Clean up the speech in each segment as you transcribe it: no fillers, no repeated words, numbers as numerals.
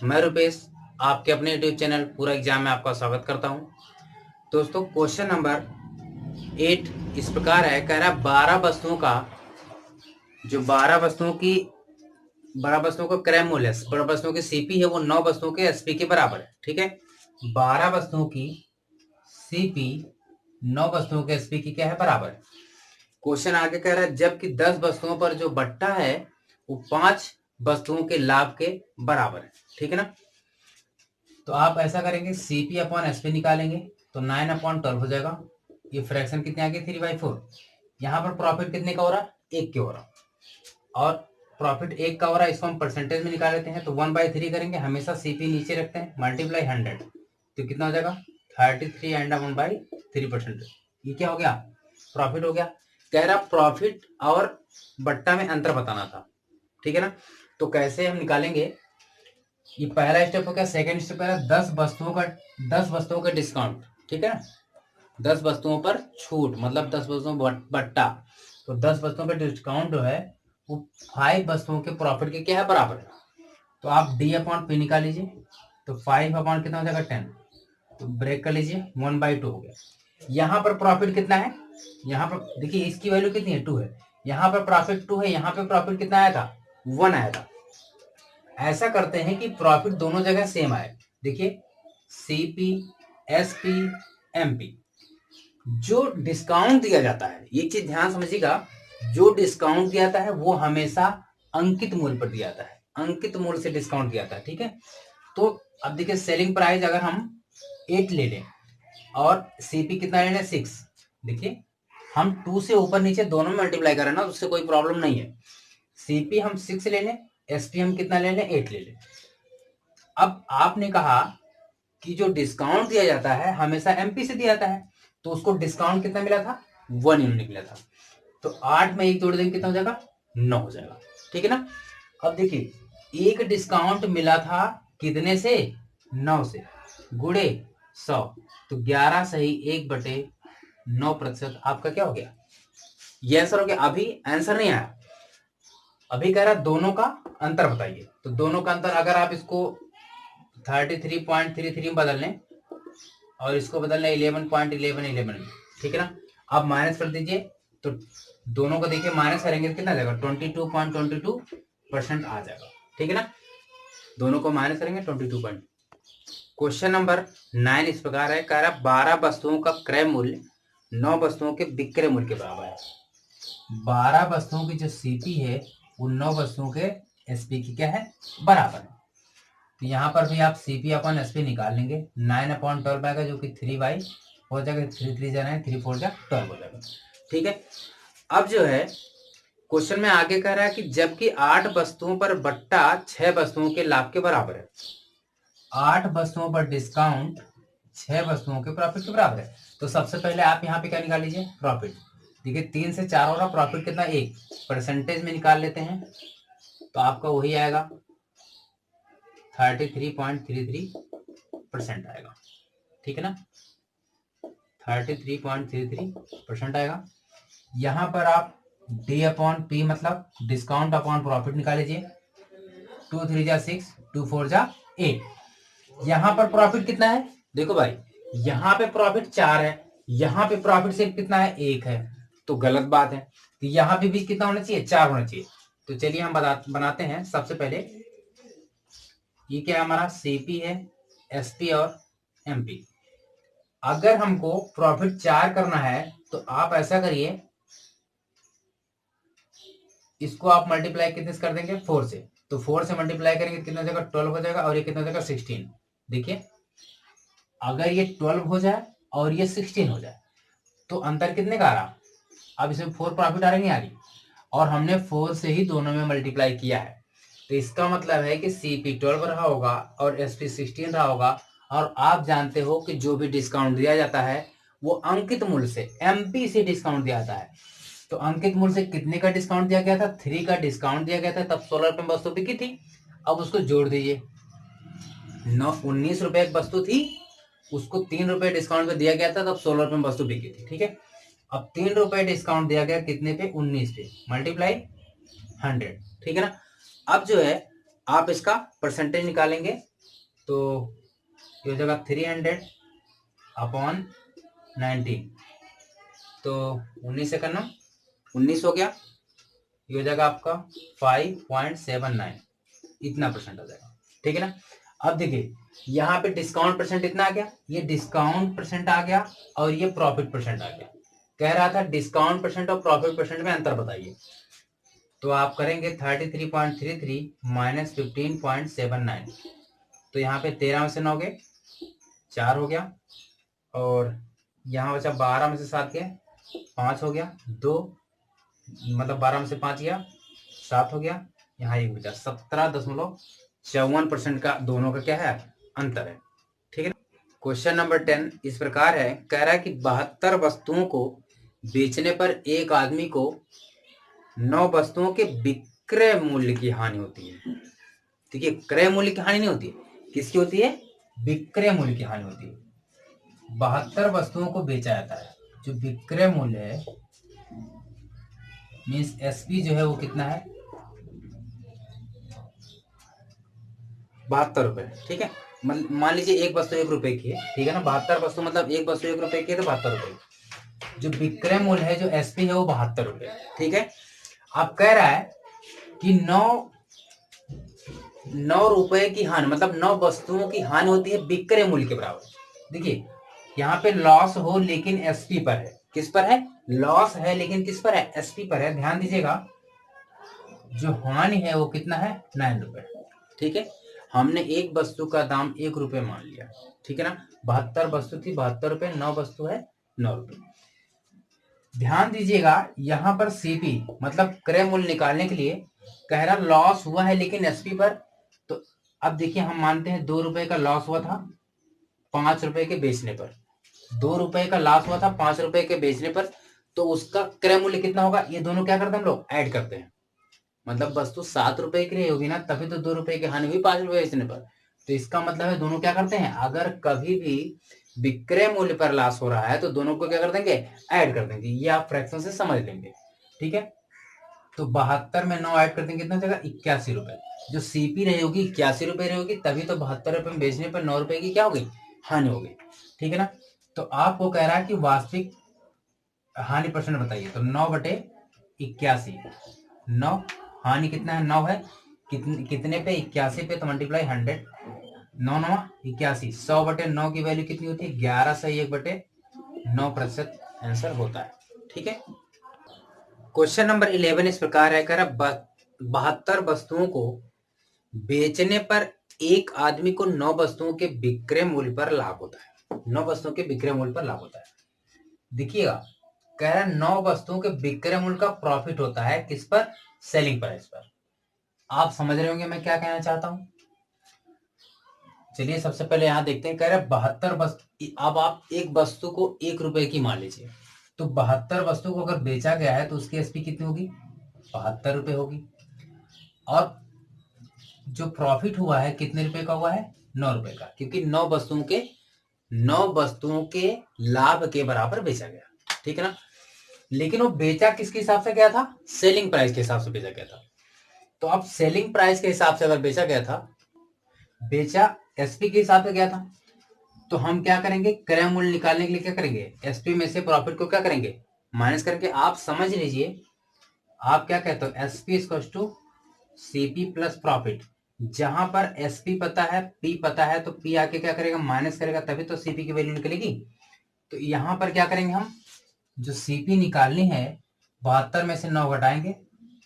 मैं रुपेश आपके अपने यूट्यूब चैनल पूरा एग्जाम में आपका स्वागत करता हूं। दोस्तों क्वेश्चन नंबर 8 इस प्रकार है, कह रहा 12 वस्तुओं का जो 12 वस्तुओं का क्रय मूल्य है, 12 वस्तुओं की सीपी है वो 9 वस्तुओं के एसपी के बराबर है। ठीक है, 12 वस्तुओं की सीपी 9 वस्तुओं के एसपी की क्या है, बराबर है। क्वेश्चन आगे कह रहा है जबकि 10 वस्तुओं पर जो बट्टा है वो 5 वस्तुओं के लाभ के बराबर है। ठीक है ना, तो आप ऐसा करेंगे सीपी अपॉन एसपी निकालेंगे तो 9/12 हो जाएगा। ये फ्रैक्शन कितने आ गए, 3/4। यहाँ पर प्रॉफिट कितने का हो रहा, 1 के हो रहा, और प्रॉफिट 1 का हो रहा है, इसको हम परसेंटेज में निकाल लेते हैं तो 1/3 करेंगे। हमेशा सीपी नीचे रखते हैं, मल्टीप्लाई 100 तो कितना हो जाएगा 33 एंड 1/3%। ये क्या हो गया, प्रॉफिट हो गया। कह रहा प्रॉफिट और बट्टा में अंतर बताना था। ठीक है ना, तो कैसे हम निकालेंगे, ये पहला स्टेप हो गया। सेकंड स्टेप है 10 वस्तुओं का डिस्काउंट। ठीक है ना, 10 वस्तुओं पर छूट मतलब 10 वस्तुओं बट्टा, तो 10 वस्तुओं पर डिस्काउंट जो है वो 5 वस्तुओं के प्रॉफिट के क्या है, बराबर है। तो आप डी अपॉन पी निकाल लीजिए तो 5 अपॉन कितना हो जाएगा 10, तो ब्रेक कर लीजिए 1/2 हो गया। यहाँ पर प्रॉफिट कितना है, यहाँ पर देखिए इसकी वैल्यू कितनी है, 2 है। यहाँ पर प्रॉफिट 2 है, यहाँ पे प्रॉफिट कितना आया था, 1 आया था। ऐसा करते हैं कि प्रॉफिट दोनों जगह सेम आए। देखिए सीपी एसपी एमपी, जो डिस्काउंट दिया जाता है, ये चीज ध्यान समझिएगा, जो डिस्काउंट दिया जाता है वो हमेशा अंकित मूल्य पर दिया जाता है, अंकित मूल्य से डिस्काउंट दिया जाता है। ठीक है, तो अब देखिए सेलिंग प्राइस अगर हम 8 ले लें और सीपी कितना ले लें 6, देखिए हम 2 से ऊपर नीचे दोनों में मल्टीप्लाई करें ना, उससे कोई प्रॉब्लम नहीं है। सीपी हम 6 ले लें, एसपी हम कितना ले लें 8 ले लें। अब आपने कहा कि जो डिस्काउंट दिया जाता है हमेशा एमपी से दिया जाता है, तो उसको डिस्काउंट कितना मिला था, 1 यूनिट मिला था। तो 8 में 1 जोड़ देंगे कितना हो जाएगा, 9 हो जाएगा। ठीक है ना, अब देखिए एक डिस्काउंट मिला था कितने से, 9 से, गुणे 100, तो 11 सही 1/9% आपका क्या हो गया, ये आंसर हो गया। अभी आंसर नहीं आया, अभी कह रहा दोनों का अंतर बताइए। तो दोनों का अंतर अगर आप इसको 33.33 में बदल लें और इसको बदल लें 11.1111, ठीक है ना, अब माइनस कर दीजिए तो दोनों को देखिए माइनस करेंगे तो कितना जाएगा, 22.22% आ जाएगा। ठीक है ना, दोनों को माइनस करेंगे 22 पॉइंट। क्वेश्चन नंबर 9 इस प्रकार है, कह रहा 12 वस्तुओं का क्रय मूल्य 9 वस्तुओं के विक्रय मूल्य के बराबर है। 12 वस्तुओं की जो सीपी है वो 9 वस्तुओं के एसपी की क्या है, बराबर है। तो यहाँ पर भी आप सीपी अपन एसपी निकाल लेंगे, 9/12 आएगा जो कि 3 हो जाएगा, 3 3 जा 9, 3 4 जा 12 हो जाएगा। ठीक है, अब जो है क्वेश्चन में आगे कह रहा है कि जबकि 8 वस्तुओं पर बट्टा 6 वस्तुओं के लाभ के बराबर है। 8 वस्तुओं पर डिस्काउंट 6 वस्तुओं के प्रॉफिट के बराबर है। तो सबसे पहले आप यहाँ पे क्या निकाल लीजिए, प्रॉफिट। देखिए 3 से 4 हो रहा, प्रॉफिट कितना 1, परसेंटेज में निकाल लेते हैं तो आपका वही आएगा 33.33% आएगा। ठीक है ना, 33.33% आएगा। यहां पर आप डी अपॉन पी मतलब डिस्काउंट अपॉन प्रॉफिट निकाल लीजिए, 2 3 जा 6, 2 4 जा 8। यहां पर प्रॉफिट कितना है, देखो भाई यहां पे प्रॉफिट 4 है, यहां पे प्रॉफिट सिर्फ कितना है 1 है, तो गलत बात है। तो यहां पे भी कितना होना चाहिए, 4 होना चाहिए। तो चलिए हम बनाते हैं। सबसे पहले ये क्या हमारा सीपी है, एसपी और एमपी। अगर हमको प्रॉफिट 4 करना है तो आप ऐसा करिए, इसको आप मल्टीप्लाई कितने से कर देंगे, 4 से। तो 4 से मल्टीप्लाई करेंगे कितना हो जाएगा, 12 हो जाएगा, और ये कितना हो जाएगा 16। देखिए अगर ये 12 हो जाए और ये 16 हो जाए तो अंतर कितने का आ रहा, अब इसमें 4 प्रॉफिट आ रही नहीं आ रही, और हमने 4 से ही दोनों में मल्टीप्लाई किया है। तो इसका मतलब है कि सीपी 12 रहा होगा और एसपी 16 रहा होगा। और आप जानते हो कि जो भी डिस्काउंट दिया जाता है वो अंकित मूल्य से, एमपी से डिस्काउंट दिया जाता है। तो अंकित मूल्य से कितने का डिस्काउंट दिया गया था, 3 का डिस्काउंट दिया गया था, तब 16 रुपए में वस्तु बिकी थी। अब उसको जोड़ दीजिए, 19 रुपए एक वस्तु थी, उसको 3 रुपए डिस्काउंट पे दिया गया था, तब 16 रुपए में वस्तु बिकी थी। ठीक है, अब 3 रुपए डिस्काउंट दिया गया कितने पे, 19 पे, मल्टीप्लाई 100। ठीक है ना, अब जो है आप इसका परसेंटेज निकालेंगे तो ये हो जाएगा 300 अपॉन 19, तो 19 से करना 19 हो गया, ये हो जाएगा आपका 5.79, इतना परसेंट हो जाएगा। ठीक है ना। अब देखिए यहाँ पे डिस्काउंट परसेंट इतना आ गया, ये डिस्काउंट परसेंट आ गया और ये प्रॉफिट परसेंट आ गया। कह रहा था डिस्काउंट परसेंट और प्रॉफिट परसेंट में अंतर बताइए, तो आप करेंगे 33.33 माइनस 15.79, तो यहाँ पे 13 में से 9 गए 4 हो गया, और यहाँ बचा 12 में से 7 गए 5 हो गया, 2 मतलब 12 में से 5 गया 7 हो गया, यहाँ 1 बचा, 17.54% का दोनों का क्या है अंतर है। ठीक है। क्वेश्चन नंबर 10 इस प्रकार है, कह रहा है कि 72 वस्तुओं को बेचने पर एक आदमी को 9 वस्तुओं के विक्रय मूल्य की हानि होती है। देखिए क्रय मूल्य की हानि नहीं होती है, किसकी होती है, विक्रय मूल्य की हानि होती है। 72 वस्तुओं को बेचा जाता है, जो विक्रय मूल्य है मीन्स एसपी जो है वो कितना है 72 रुपए। ठीक है, मान लीजिए एक वस्तु 1 रुपए की है, ठीक है ना, 72 वस्तु मतलब एक वस्तु 1 रुपए की है तो 72 रुपए। जो विक्रय मूल्य है जो एसपी है वो 72 रुपए। ठीक है। अब कह रहा है कि 9 रुपए की हानि मतलब 9 वस्तुओं की हानि होती है विक्रय मूल्य के बराबर। देखिए यहाँ पे लॉस हो लेकिन एसपी पर है, किस पर है, लॉस है लेकिन किस पर है, एसपी पर है। ध्यान दीजिएगा जो हानि है वो कितना है 9 रुपए। ठीक है, हमने एक वस्तु का दाम 1 रुपए मान लिया। ठीक है ना, 72 वस्तु थी 72 रुपए, 9 वस्तु है 9 रुपए। ध्यान दीजिएगा यहाँ पर सीपी मतलब क्रय मूल्य निकालने के लिए कह रहा लॉस हुआ है लेकिन एसपी पर। तो अब देखिए हम मानते हैं 2 रुपए का लॉस हुआ था 5 रुपए के बेचने पर, 2 रुपए का लॉस हुआ था 5 रुपए के बेचने पर, तो उसका क्रय मूल्य कितना होगा, ये दोनों क्या करते हैं हम लोग ऐड करते हैं। मतलब वस्तु 7 रुपए की रही होगी ना, तभी तो 2 रुपए की हानि हुई 5 रुपए बेचने पर। तो इसका मतलब है दोनों क्या करते हैं, अगर कभी भी विक्रय मूल्य पर लॉस हो रहा है तो दोनों को क्या कर देंगे, ऐड कर देंगे। ये आप फ्रैक्शन से समझ लेंगे। ठीक है, तो 72 में 9 ऐड कर देंगे कितना जगह 81 रुपए। जो सीपी रही होगी 81 रुपए रही होगी, तभी तो 72 रुपए में बेचने पर 9 रुपए की क्या हो गई, हानि हो गई। ठीक है ना। तो आपको कह रहा है कि वास्तविक हानि परसेंट बताइए, तो 9/81, 9 हानि कितना है 9 है, कितने पे 81 पे, तो मल्टीप्लाई 100, 9 9 81, 100/9 की वैल्यू कितनी होती है 11 सही 1/9% आंसर होता है। ठीक है। क्वेश्चन नंबर 11 इस प्रकार है, कह रहा 72 वस्तुओं को बेचने पर एक आदमी को 9 वस्तुओं के विक्रय मूल्य पर लाभ होता है। 9 वस्तुओं के विक्रय मूल्य पर लाभ होता है। देखिएगा कह रहा है 9 वस्तुओं के विक्रय मूल्य का प्रॉफिट होता है किस पर, सेलिंग प्राइस पर। आप समझ रहे होंगे मैं क्या कहना चाहता हूं। चलिए सबसे पहले यहां देखते हैं, कह रहे 72 वस्तु, अब आप एक वस्तु को 1 रुपए की मान लीजिए, तो 72 वस्तु को अगर बेचा गया है तो उसकी एसपी कितनी होगी 72 रुपए होगी, और जो प्रॉफिट हुआ है कितने रुपए का हुआ है 9 रुपए का, क्योंकि 9 वस्तुओं के लाभ के बराबर बेचा गया। ठीक है ना। लेकिन वो बेचा किसके हिसाब से गया था, सेलिंग प्राइस के हिसाब से बेचा गया था। तो अब सेलिंग प्राइस के हिसाब से अगर बेचा गया था, बेचा एसपी के हिसाब से गया था, तो हम क्या करेंगे, क्रय मूल्य निकालने के लिए क्या करेंगे, एसपी में से प्रॉफिट को क्या करेंगे, माइनस करके। आप समझ लीजिए, आप क्या कहते हो, SP equal to CP plus profit. जहां पर एसपी पता है, पी पता है, तो पी आके क्या करेगा, माइनस करेगा, तभी तो सीपी की वैल्यू निकलेगी। तो यहां पर क्या करेंगे, हम जो सीपी निकालनी है 72 में से 9 घटाएंगे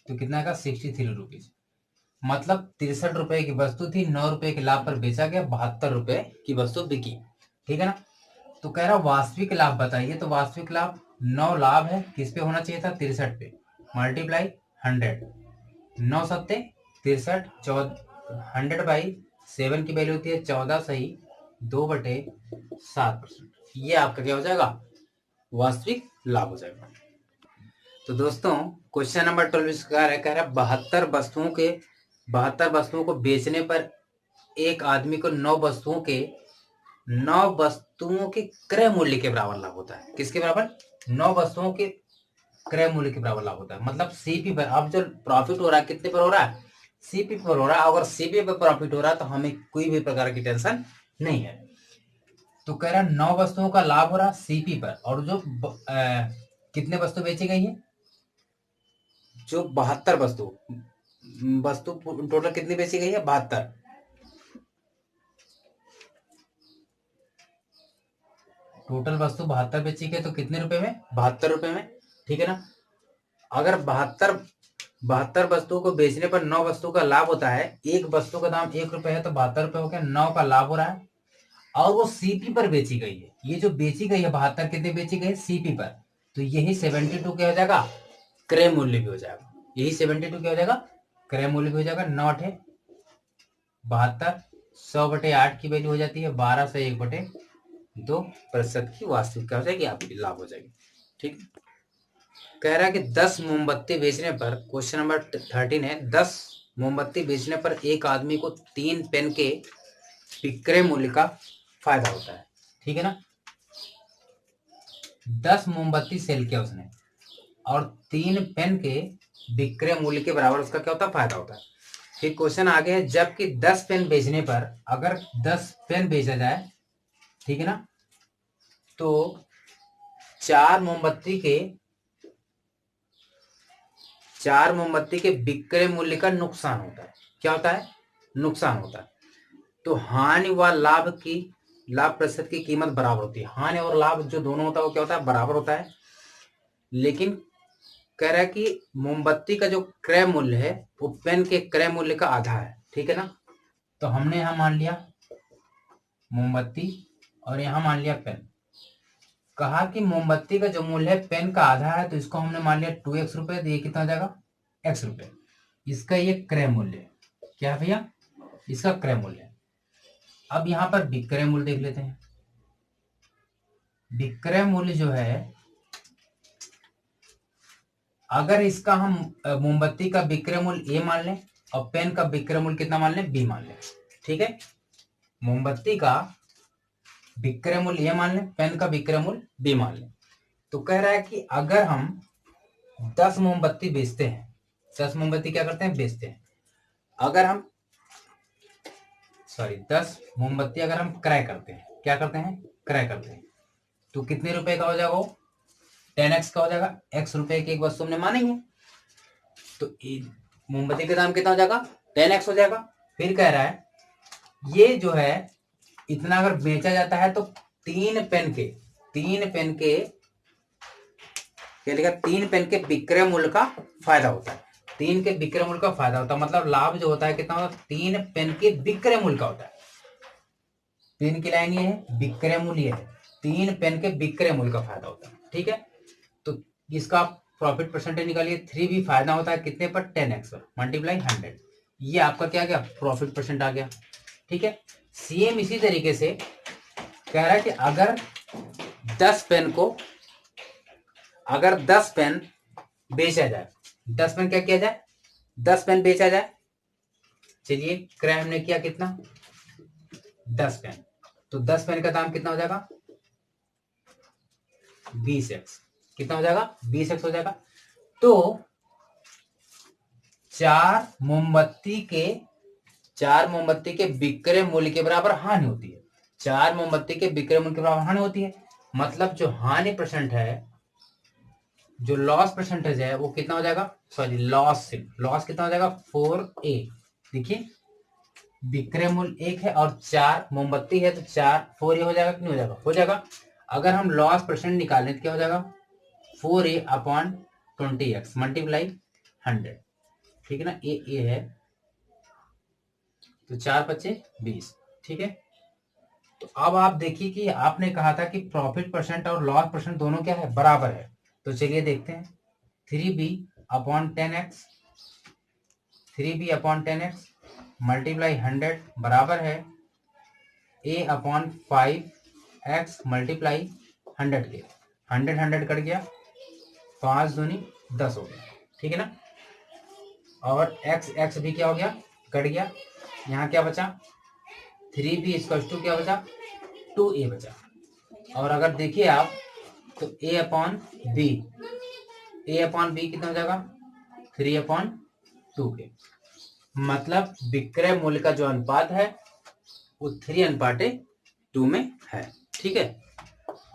तो कितना आएगा 63 रुपीज। मतलब 63 रुपए की वस्तु थी, 9 रुपए के लाभ पर बेचा गया, 72 रुपए की वस्तु बिकी। ठीक है ना। तो कह रहा वास्तविक लाभ बताइए, तो वास्तविक लाभ 9 लाभ है किस पे होना चाहिए था 63 पे, मल्टीप्लाई 100, 9 सत्ते 63, 100/7 की वैल्यू होती है 14 सही 2/7%। ये आपका क्या हो जाएगा, वास्तविक लाभ हो जाएगा। तो दोस्तों क्वेश्चन नंबर 12 इस प्रकार है, कह रहा 72 वस्तुओं को बेचने पर एक आदमी को 9 वस्तुओं के क्रय मूल्य के बराबर लाभ होता है। किसके बराबर, 9 वस्तुओं के क्रय मूल्य के बराबर लाभ होता है। मतलब सीपी पर अब जो प्रॉफिट हो रहा है कितने पर हो रहा है सीपी पर हो रहा है, अगर सीपी पर प्रॉफिट हो रहा है तो हमें कोई भी प्रकार की टेंशन नहीं है। तो कह रहा 9 वस्तुओं का लाभ हो रहा सीपी पर, और जो कितने वस्तु बेची गई है, जो 72 वस्तु टोटल कितनी बेची गई है, 72। टोटल वस्तु 72 बेची गई, तो कितने रुपए में, 72 रुपए में, ठीक है ना। अगर 72 वस्तुओं को बेचने पर 9 वस्तु का लाभ होता है, एक वस्तु का दाम 1 रुपए है तो 72 रुपए हो गया, 9 का लाभ हो रहा है, और वो सीपी पर बेची गई है। ये जो बेची गई है 72 कितने बेची गई है, सीपी पर, तो यही 72 क्या हो जाएगा, क्रय मूल्य भी हो जाएगा। यही 72 क्या हो जाएगा, क्रय मूल्य भी हो जाएगा। 9 8 72, 100/8 की वैल्यू हो जाती है 12 से 1/2% की वास्तविक क्या हो जाएगी, आपकी लाभ हो जाएगी। ठीक, कह रहा है कि 10 मोमबत्ती बेचने पर, क्वेश्चन नंबर 13 है, 10 मोमबत्ती बेचने पर एक आदमी को 3 पेन के विक्रय मूल्य का फायदा होता है। ठीक है ना, 10 मोमबत्ती सेल किया उसने और 3 पेन के विक्रय मूल्य के बराबर उसका क्या होता है, फायदा होता है। फिर क्वेश्चन आगे है, जबकि 10 पेन बेचने पर, अगर 10 पेन बेचा जाए, ठीक है ना, तो 4 मोमबत्ती के विक्रय मूल्य का नुकसान होता है। क्या होता है, नुकसान होता है। तो हानि व लाभ प्रतिशत की कीमत बराबर होती है। हानि और लाभ जो दोनों होता है वो क्या होता है, बराबर होता है। लेकिन कह रहा है कि मोमबत्ती का जो क्रय मूल्य है वो पेन के क्रय मूल्य का आधा है। ठीक है ना, तो हमने यहां मान लिया मोमबत्ती और यहां मान लिया पेन। कहा कि मोमबत्ती का जो मूल्य है पेन का आधा है, तो इसको हमने मान लिया 2x रुपए, तो ये कितना हो जाएगा, x रुपए। इसका ये क्रय मूल्य है। क्या भैया, इसका क्रय मूल्य है। अब यहां पर विक्रय मूल्य देख लेते हैं। विक्रय मूल्य जो है, अगर इसका हम मोमबत्ती का विक्रय मूल्य ए मान लें और पेन का विक्रय मूल्य कितना मान लें, बी मान लें। ठीक है, मोमबत्ती का विक्रय मूल्य ए मान लें, पेन का विक्रय मूल्य बी मान लें। तो कह रहा है कि अगर हम 10 मोमबत्ती बेचते हैं, 10 मोमबत्ती क्या करते हैं, बेचते हैं। अगर हम 10 मोमबत्ती अगर हम क्रय करते हैं, क्या करते हैं, क्रय करते हैं, तो कितने रुपए का हो जाएगा वो, 10x का हो जाएगा। x रुपए की एक वस्तु हमने मानी है, तो मोमबत्ती का दाम कितना हो जाएगा, 10x हो जाएगा। फिर कह रहा है ये जो है इतना अगर बेचा जाता है तो 3 पेन के क्या लिखा, 3 पेन के विक्रय मूल्य का फायदा होता है। 3 के विक्रय मूल्य का फायदा होता है, मतलब लाभ जो होता है कितना होता है, 3 पेन के विक्रय मूल्य का होता है। पेन की लाइन ये है, विक्रय मूल्य है, 3 पेन के विक्रय मूल्य का फायदा होता है। ठीक है, तो इसका प्रॉफिट परसेंटेज निकालिए। 3 भी फायदा होता है कितने पर, 10x पर, मल्टीप्लाई 100। ये आपका क्या गया, प्रॉफिट परसेंट आ गया। ठीक है, सेम इसी तरीके से कह रहा है कि अगर 10 पेन बेचा जाए, 10 पेन क्या किया जाए, 10 पेन बेचा जाए। चलिए, क्रय हमने किया कितना, 10 पेन, तो 10 पेन का दाम कितना हो जाएगा, 20x। कितना हो जाएगा, 20x हो जाएगा। तो 4 मोमबत्ती के विक्रय मूल्य के बराबर हानि होती है। 4 मोमबत्ती के विक्रय मूल्य के बराबर हानि होती है, मतलब जो हानि परसेंट है, जो लॉस परसेंटेज है वो कितना हो जाएगा, लॉस कितना हो जाएगा, 4a। देखिए, विक्रय मूल्य 1 है और 4 मोमबत्ती है, तो 4 हो जाएगा कि नहीं हो जाएगा, हो जाएगा। अगर हम लॉस परसेंट निकालें तो क्या हो जाएगा, 4a/20x मल्टीप्लाई 100। ठीक है ना, ए है, तो 4×5=20। ठीक है, तो अब आप देखिए कि आपने कहा था कि प्रॉफिट परसेंट और लॉस परसेंट दोनों क्या है, बराबर है। तो चलिए देखते हैं, 3b/10x मल्टीप्लाई 100 बराबर है a/5x मल्टीप्लाई 100 के। 100 कट गया, 5 दूनी 10 हो गया। ठीक है ना, और x भी क्या हो गया, कट गया। यहाँ क्या बचा, 3b क्या बचा, 2a बचा। और अगर देखिए आप तो a/b कितना हो जाएगा, 3/2 के। मतलब विक्रय मूल्य का जो अनुपात है वो 3:2 में है। ठीक है,